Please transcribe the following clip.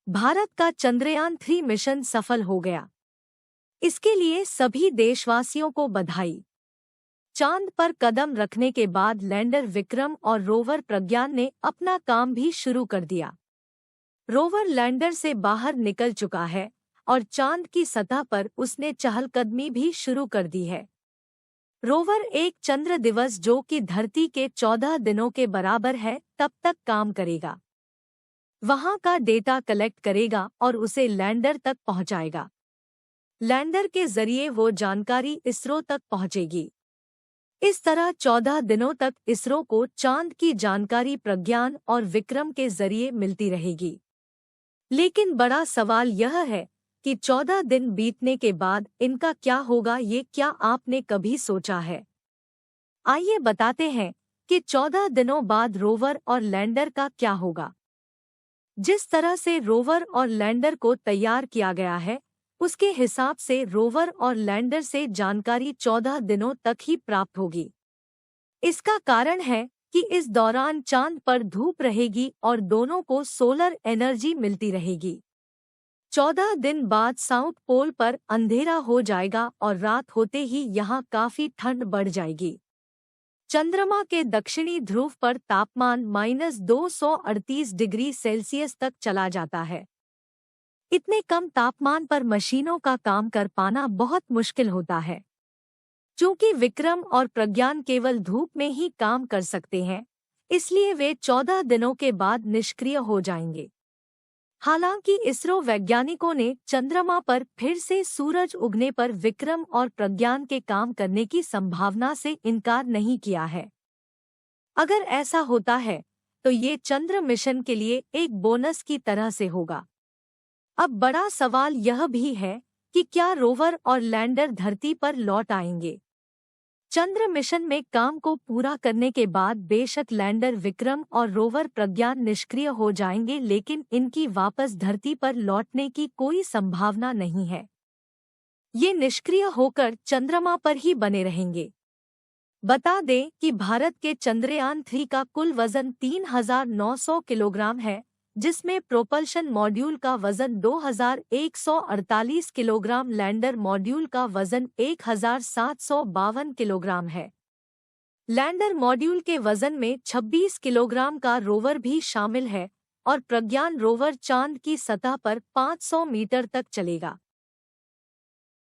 भारत का चंद्रयान-3 मिशन सफल हो गया। इसके लिए सभी देशवासियों को बधाई। चांद पर कदम रखने के बाद लैंडर विक्रम और रोवर प्रज्ञान ने अपना काम भी शुरू कर दिया। रोवर लैंडर से बाहर निकल चुका है और चांद की सतह पर उसने चहलकदमी भी शुरू कर दी है। रोवर एक चंद्र दिवस, जो कि धरती के 14 दिनों के बराबर है, तब तक काम करेगा। वहां का डेटा कलेक्ट करेगा और उसे लैंडर तक पहुंचाएगा। लैंडर के जरिए वो जानकारी इसरो तक पहुंचेगी। इस तरह 14 दिनों तक इसरो को चांद की जानकारी प्रज्ञान और विक्रम के जरिए मिलती रहेगी। लेकिन बड़ा सवाल यह है कि 14 दिन बीतने के बाद इनका क्या होगा? ये क्या आपने कभी सोचा है? आइए बताते हैं कि 14 दिनों बाद रोवर और लैंडर का क्या होगा। जिस तरह से रोवर और लैंडर को तैयार किया गया है, उसके हिसाब से रोवर और लैंडर से जानकारी 14 दिनों तक ही प्राप्त होगी। इसका कारण है कि इस दौरान चांद पर धूप रहेगी और दोनों को सोलर एनर्जी मिलती रहेगी। 14 दिन बाद साउथ पोल पर अंधेरा हो जाएगा और रात होते ही यहाँ काफी ठंड बढ़ जाएगी। चंद्रमा के दक्षिणी ध्रुव पर तापमान -238 डिग्री सेल्सियस तक चला जाता है। इतने कम तापमान पर मशीनों का काम कर पाना बहुत मुश्किल होता है। चूंकि विक्रम और प्रज्ञान केवल धूप में ही काम कर सकते हैं, इसलिए वे 14 दिनों के बाद निष्क्रिय हो जाएंगे। हालांकि इसरो वैज्ञानिकों ने चंद्रमा पर फिर से सूरज उगने पर विक्रम और प्रज्ञान के काम करने की संभावना से इनकार नहीं किया है। अगर ऐसा होता है तो ये चंद्र मिशन के लिए एक बोनस की तरह से होगा। अब बड़ा सवाल यह भी है कि क्या रोवर और लैंडर धरती पर लौट आएंगे? चंद्र मिशन में काम को पूरा करने के बाद बेशक लैंडर विक्रम और रोवर प्रज्ञान निष्क्रिय हो जाएंगे, लेकिन इनकी वापस धरती पर लौटने की कोई संभावना नहीं है। ये निष्क्रिय होकर चंद्रमा पर ही बने रहेंगे। बता दें कि भारत के चंद्रयान-3 का कुल वजन 3,900 किलोग्राम है, जिसमें प्रोपल्शन मॉड्यूल का वजन 2,148 किलोग्राम, लैंडर मॉड्यूल का वजन 1,752 किलोग्राम है। लैंडर मॉड्यूल के वजन में 26 किलोग्राम का रोवर भी शामिल है और प्रज्ञान रोवर चांद की सतह पर 500 मीटर तक चलेगा।